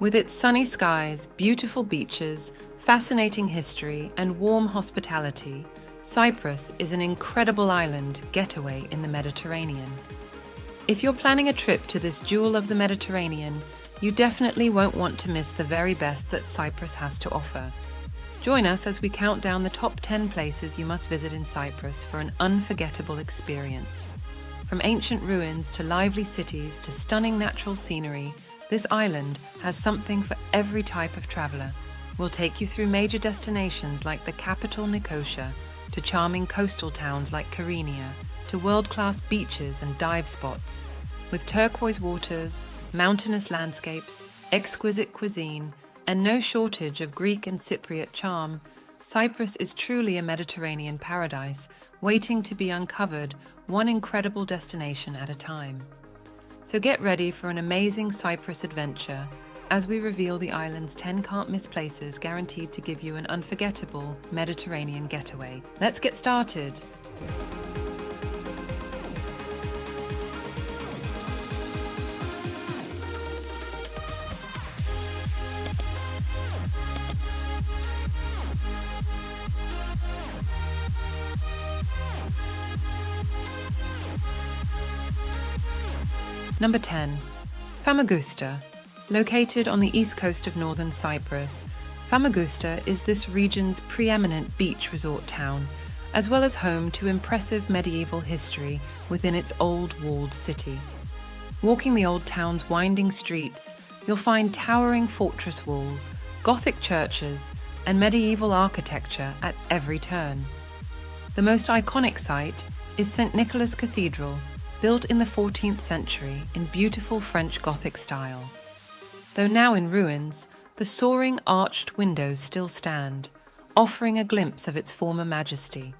With its sunny skies, beautiful beaches, fascinating history, and warm hospitality, Cyprus is an incredible island getaway in the Mediterranean. If you're planning a trip to this jewel of the Mediterranean, you definitely won't want to miss the very best that Cyprus has to offer. Join us as we count down the top 10 places you must visit in Cyprus for an unforgettable experience. From ancient ruins to lively cities to stunning natural scenery, this island has something for every type of traveler. We'll take you through major destinations like the capital Nicosa, to charming coastal towns like Kyrenia, to world-class beaches and dive spots. With turquoise waters, mountainous landscapes, exquisite cuisine, and no shortage of Greek and Cypriot charm, Cyprus is truly a Mediterranean paradise, waiting to be uncovered, one incredible destination at a time. So get ready for an amazing Cyprus adventure as we reveal the island's 10 can't-miss places guaranteed to give you an unforgettable Mediterranean getaway. Let's get started! Number 10. Famagusta. Located on the east coast of northern Cyprus, Famagusta is this region's preeminent beach resort town, as well as home to impressive medieval history within its old walled city. Walking the old town's winding streets, you'll find towering fortress walls, Gothic churches, and medieval architecture at every turn. The most iconic site is St. Nicholas Cathedral, built in the 14th century in beautiful French Gothic style. Though now in ruins, the soaring arched windows still stand, offering a glimpse of its former majesty.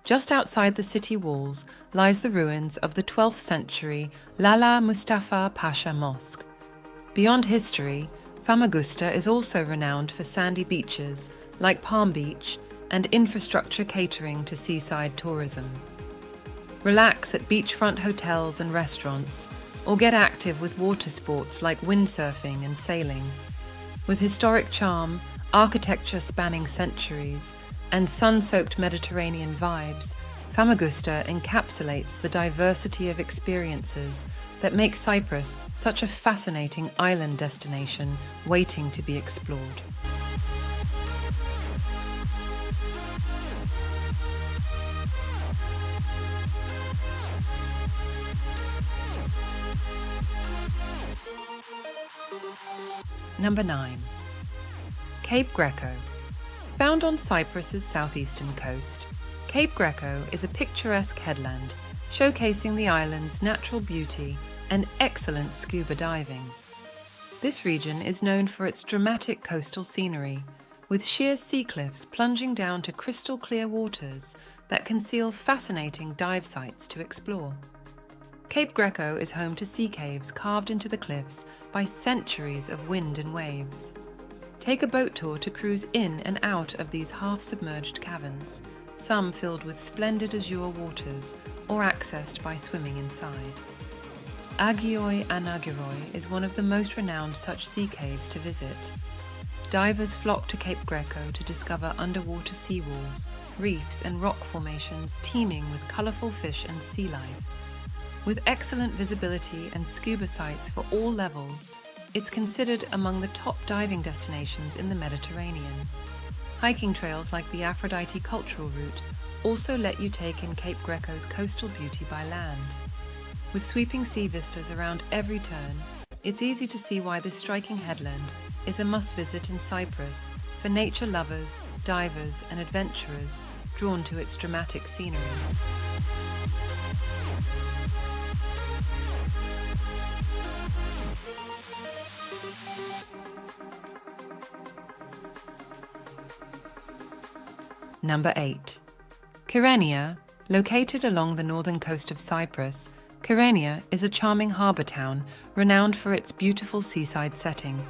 Just outside the city walls lies the ruins of the 12th century Lala Mustafa Pasha Mosque. Beyond history, Famagusta is also renowned for sandy beaches like Palm Beach and infrastructure catering to seaside tourism. Relax at beachfront hotels and restaurants, or get active with water sports like windsurfing and sailing. With historic charm, architecture spanning centuries, and sun-soaked Mediterranean vibes, Famagusta encapsulates the diversity of experiences that make Cyprus such a fascinating island destination waiting to be explored. Number 9. Cape Greco. Found on Cyprus's southeastern coast, Cape Greco is a picturesque headland showcasing the island's natural beauty and excellent scuba diving. This region is known for its dramatic coastal scenery, with sheer sea cliffs plunging down to crystal clear waters that conceal fascinating dive sites to explore. Cape Greco is home to sea caves carved into the cliffs by centuries of wind and waves. Take a boat tour to cruise in and out of these half-submerged caverns, some filled with splendid azure waters or accessed by swimming inside. Agioi Anagiroi is one of the most renowned such sea caves to visit. Divers flock to Cape Greco to discover underwater seawalls, reefs and rock formations teeming with colourful fish and sea life. With excellent visibility and scuba sites for all levels, it's considered among the top diving destinations in the Mediterranean. Hiking trails like the Aphrodite Cultural Route also let you take in Cape Greco's coastal beauty by land. With sweeping sea vistas around every turn, it's easy to see why this striking headland is a must-visit in Cyprus for nature lovers, divers and adventurers drawn to its dramatic scenery. Number 8. Kyrenia. Located along the northern coast of Cyprus, Kyrenia is a charming harbour town renowned for its beautiful seaside setting.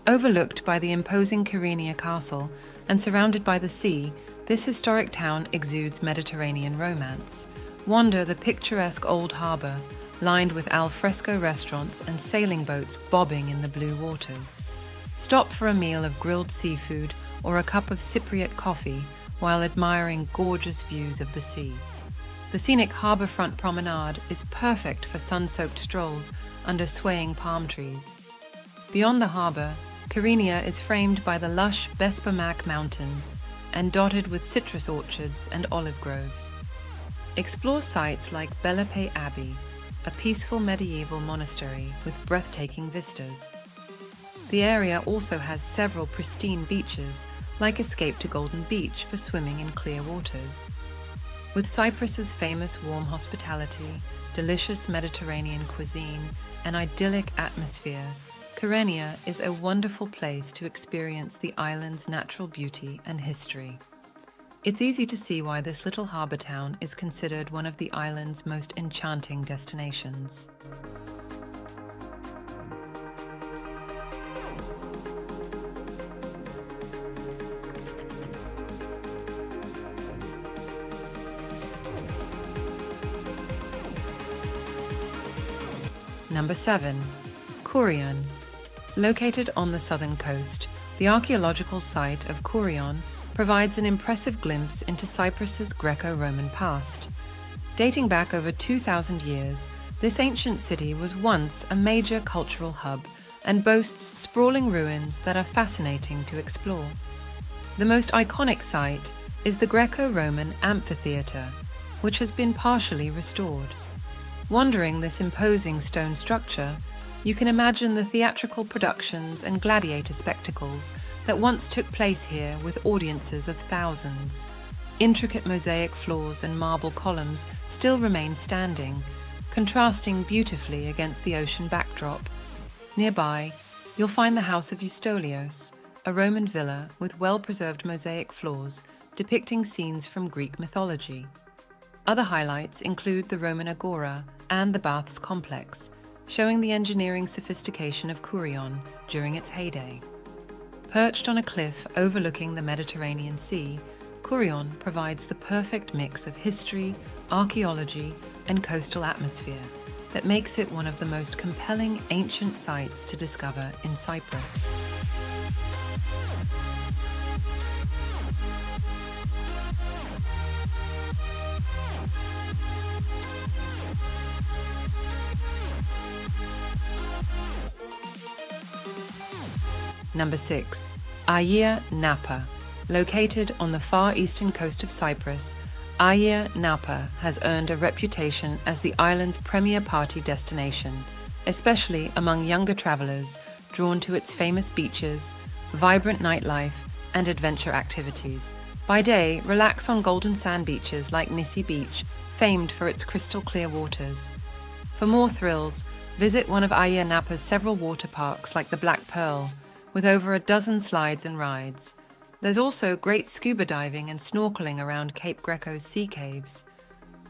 Overlooked by the imposing Kyrenia castle and surrounded by the sea, this historic town exudes Mediterranean romance. Wander the picturesque old harbour, lined with al fresco restaurants and sailing boats bobbing in the blue waters. Stop for a meal of grilled seafood or a cup of Cypriot coffee while admiring gorgeous views of the sea. The scenic harbourfront promenade is perfect for sun-soaked strolls under swaying palm trees. Beyond the harbour, Kyrenia is framed by the lush Bespomac Mountains and dotted with citrus orchards and olive groves. Explore sites like Belape Abbey, a peaceful medieval monastery with breathtaking vistas. The area also has several pristine beaches, like Escape to Golden Beach for swimming in clear waters. With Cyprus's famous warm hospitality, delicious Mediterranean cuisine, and idyllic atmosphere, Kyrenia is a wonderful place to experience the island's natural beauty and history. It's easy to see why this little harbour town is considered one of the island's most enchanting destinations. Number 7. Kourion. Located on the southern coast, the archaeological site of Kourion provides an impressive glimpse into Cyprus's Greco-Roman past. Dating back over 2,000 years, this ancient city was once a major cultural hub and boasts sprawling ruins that are fascinating to explore. The most iconic site is the Greco-Roman amphitheatre, which has been partially restored. Wandering this imposing stone structure, you can imagine the theatrical productions and gladiator spectacles that once took place here with audiences of thousands. Intricate mosaic floors and marble columns still remain standing, contrasting beautifully against the ocean backdrop. Nearby, you'll find the House of Eustolios, a Roman villa with well-preserved mosaic floors depicting scenes from Greek mythology. Other highlights include the Roman Agora and the Baths complex, showing the engineering sophistication of Kourion during its heyday. Perched on a cliff overlooking the Mediterranean Sea, Kourion provides the perfect mix of history, archaeology, and coastal atmosphere that makes it one of the most compelling ancient sites to discover in Cyprus. Number 6. Ayia Napa. Located on the far eastern coast of Cyprus, Ayia Napa has earned a reputation as the island's premier party destination, especially among younger travellers drawn to its famous beaches, vibrant nightlife, and adventure activities. By day, relax on golden sand beaches like Nissi Beach, famed for its crystal clear waters. For more thrills, visit one of Ayia Napa's several water parks like the Black Pearl, with over a dozen slides and rides. There's also great scuba diving and snorkeling around Cape Greco's sea caves.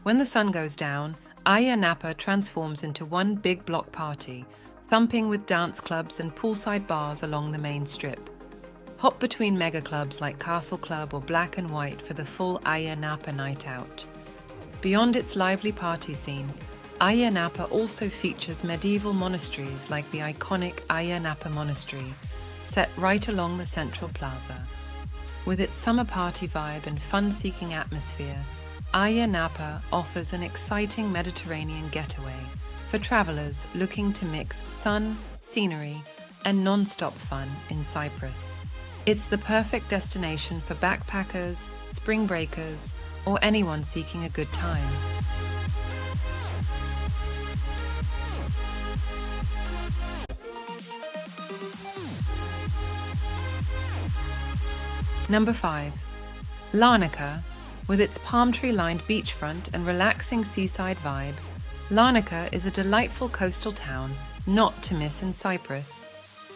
When the sun goes down, Ayia Napa transforms into one big block party, thumping with dance clubs and poolside bars along the main strip. Hop between mega clubs like Castle Club or Black and White for the full Ayia Napa night out. Beyond its lively party scene, Ayia Napa also features medieval monasteries like the iconic Ayia Napa Monastery, set right along the central plaza. With its summer party vibe and fun-seeking atmosphere, Ayia Napa offers an exciting Mediterranean getaway for travelers looking to mix sun, scenery, and non-stop fun in Cyprus. It's the perfect destination for backpackers, spring breakers, or anyone seeking a good time. Number 5. Larnaca. With its palm tree-lined beachfront and relaxing seaside vibe, Larnaca is a delightful coastal town not to miss in Cyprus.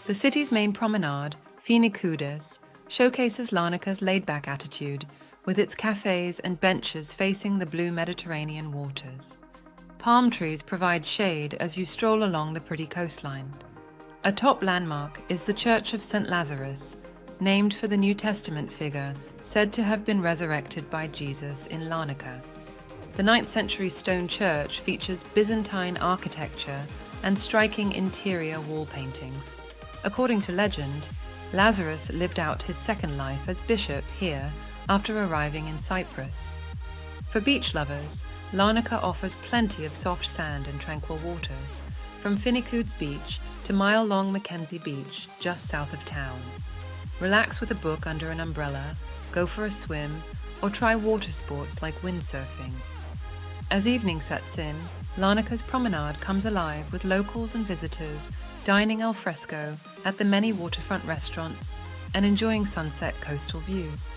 The city's main promenade, Famagusta, showcases Larnaca's laid-back attitude, with its cafes and benches facing the blue Mediterranean waters. Palm trees provide shade as you stroll along the pretty coastline. A top landmark is the Church of St. Lazarus, named for the New Testament figure said to have been resurrected by Jesus in Larnaca. The 9th century stone church features Byzantine architecture and striking interior wall paintings. According to legend, Lazarus lived out his second life as bishop here after arriving in Cyprus. For beach lovers, Larnaca offers plenty of soft sand and tranquil waters, from Finicoods Beach to mile-long Mackenzie Beach just south of town. Relax with a book under an umbrella, go for a swim, or try water sports like windsurfing. As evening sets in, Larnaca's promenade comes alive with locals and visitors dining al fresco at the many waterfront restaurants and enjoying sunset coastal views.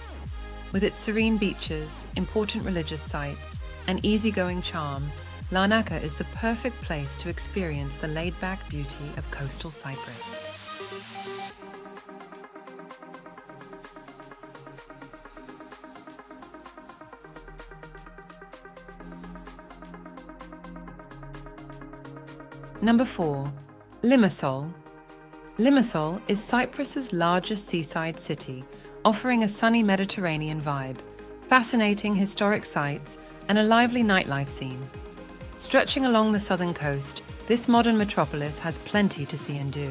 With its serene beaches, important religious sites, and easygoing charm, Larnaca is the perfect place to experience the laid-back beauty of coastal Cyprus. Number 4. Limassol. Limassol is Cyprus's largest seaside city, offering a sunny Mediterranean vibe, fascinating historic sites, and a lively nightlife scene. Stretching along the southern coast, this modern metropolis has plenty to see and do.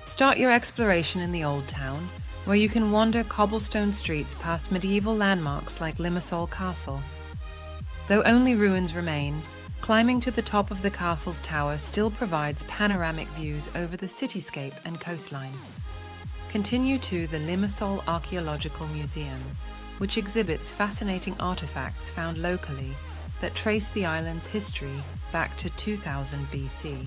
Start your exploration in the Old Town, where you can wander cobblestone streets past medieval landmarks like Limassol Castle. Though only ruins remain, climbing to the top of the castle's tower still provides panoramic views over the cityscape and coastline. Continue to the Limassol Archaeological Museum, which exhibits fascinating artifacts found locally that trace the island's history back to 2000 BC.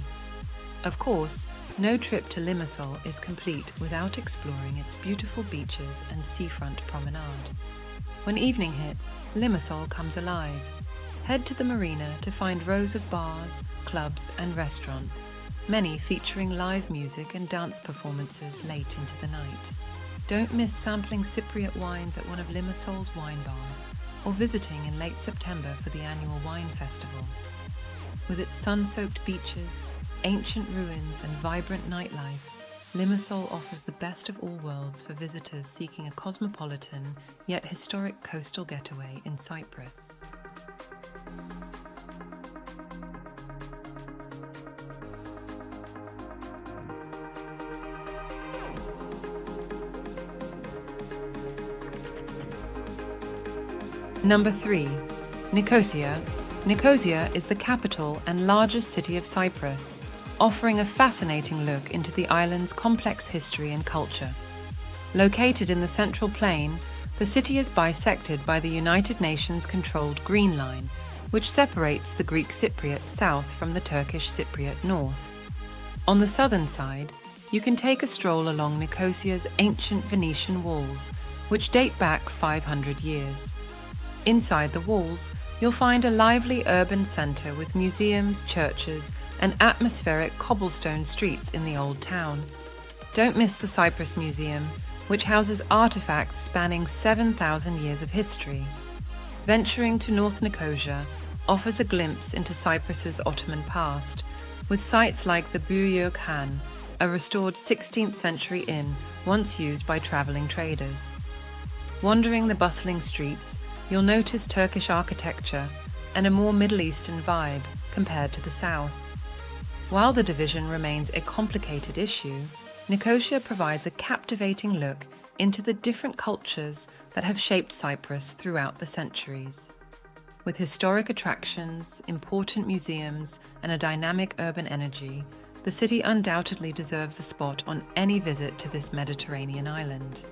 Of course, no trip to Limassol is complete without exploring its beautiful beaches and seafront promenade. When evening hits, Limassol comes alive. Head to the marina to find rows of bars, clubs, and restaurants, many featuring live music and dance performances late into the night. Don't miss sampling Cypriot wines at one of Limassol's wine bars, or visiting in late September for the annual wine festival. With its sun-soaked beaches, ancient ruins, and vibrant nightlife, Limassol offers the best of all worlds for visitors seeking a cosmopolitan yet historic coastal getaway in Cyprus. Number 3. Nicosia. Nicosia is the capital and largest city of Cyprus, offering a fascinating look into the island's complex history and culture. Located in the Central Plain, the city is bisected by the United Nations-controlled Green Line, which separates the Greek Cypriot south from the Turkish Cypriot north. On the southern side, you can take a stroll along Nicosia's ancient Venetian walls, which date back 500 years. Inside the walls, you'll find a lively urban centre with museums, churches, and atmospheric cobblestone streets in the old town. Don't miss the Cyprus Museum, which houses artefacts spanning 7,000 years of history. Venturing to North Nicosia offers a glimpse into Cyprus's Ottoman past, with sites like the Büyük Han, a restored 16th century inn once used by travelling traders. Wandering the bustling streets, you'll notice Turkish architecture and a more Middle Eastern vibe compared to the south. While the division remains a complicated issue, Nicosia provides a captivating look into the different cultures that have shaped Cyprus throughout the centuries. With historic attractions, important museums, and a dynamic urban energy, the city undoubtedly deserves a spot on any visit to this Mediterranean island.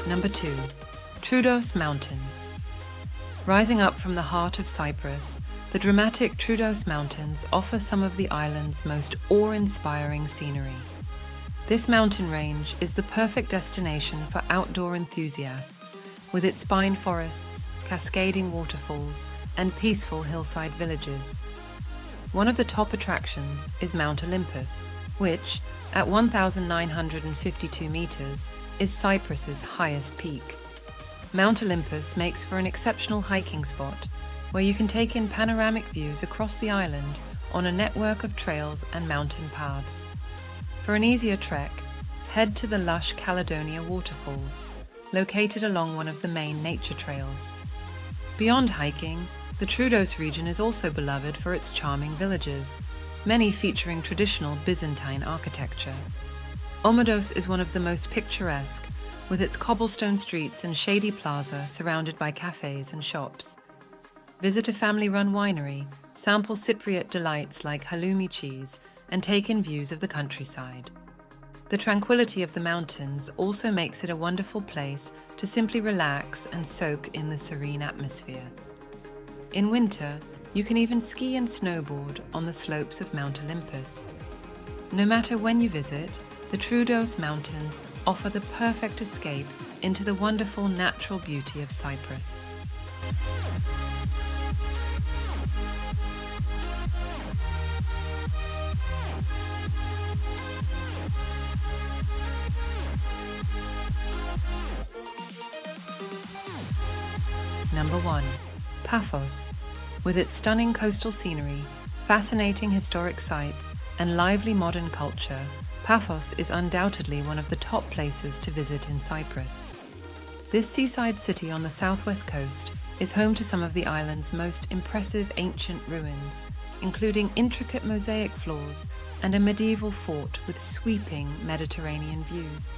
Number 2. Troodos Mountains. Rising up from the heart of Cyprus, the dramatic Troodos Mountains offer some of the island's most awe-inspiring scenery. This mountain range is the perfect destination for outdoor enthusiasts, with its pine forests, cascading waterfalls, and peaceful hillside villages. One of the top attractions is Mount Olympus, which, at 1,952 meters, is Cyprus's highest peak. Mount Olympus makes for an exceptional hiking spot, where you can take in panoramic views across the island on a network of trails and mountain paths. For an easier trek, head to the lush Caledonia waterfalls, located along one of the main nature trails. Beyond hiking, the Troodos region is also beloved for its charming villages, many featuring traditional Byzantine architecture. Omodos is one of the most picturesque, with its cobblestone streets and shady plaza surrounded by cafes and shops. Visit a family-run winery, sample Cypriot delights like halloumi cheese, and take in views of the countryside. The tranquility of the mountains also makes it a wonderful place to simply relax and soak in the serene atmosphere. In winter, you can even ski and snowboard on the slopes of Mount Olympus. No matter when you visit, the Troodos Mountains offer the perfect escape into the wonderful natural beauty of Cyprus. Number 1. Paphos. With its stunning coastal scenery, fascinating historic sites, and lively modern culture, Paphos is undoubtedly one of the top places to visit in Cyprus. This seaside city on the southwest coast is home to some of the island's most impressive ancient ruins, including intricate mosaic floors and a medieval fort with sweeping Mediterranean views.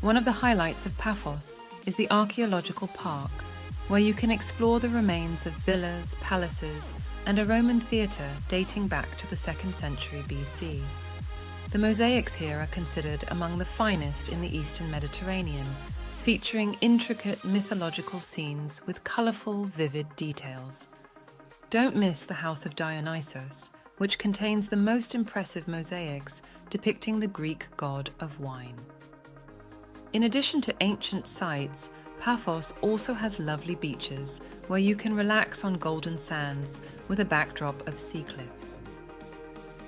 One of the highlights of Paphos is the archaeological park, where you can explore the remains of villas, palaces, and a Roman theatre dating back to the 2nd century BC. The mosaics here are considered among the finest in the Eastern Mediterranean, featuring intricate mythological scenes with colourful, vivid details. Don't miss the House of Dionysos, which contains the most impressive mosaics depicting the Greek god of wine. In addition to ancient sites, Paphos also has lovely beaches where you can relax on golden sands with a backdrop of sea cliffs.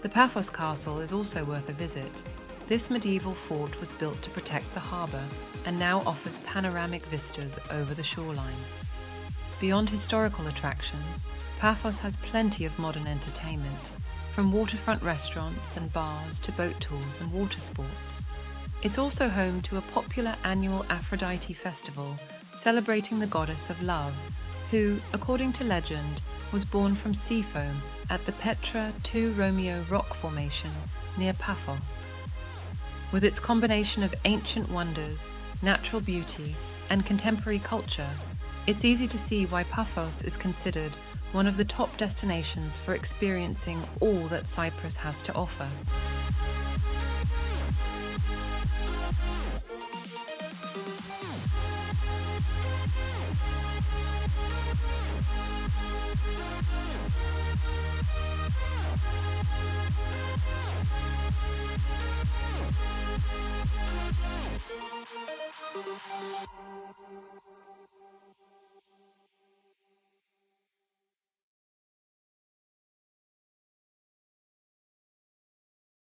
The Paphos Castle is also worth a visit. This medieval fort was built to protect the harbour and now offers panoramic vistas over the shoreline. Beyond historical attractions, Paphos has plenty of modern entertainment, from waterfront restaurants and bars to boat tours and water sports. It's also home to a popular annual Aphrodite festival celebrating the goddess of love, who, according to legend, was born from sea foam at the Petra 2 Romeo rock formation near Paphos. With its combination of ancient wonders, natural beauty, and contemporary culture, it's easy to see why Paphos is considered one of the top destinations for experiencing all that Cyprus has to offer.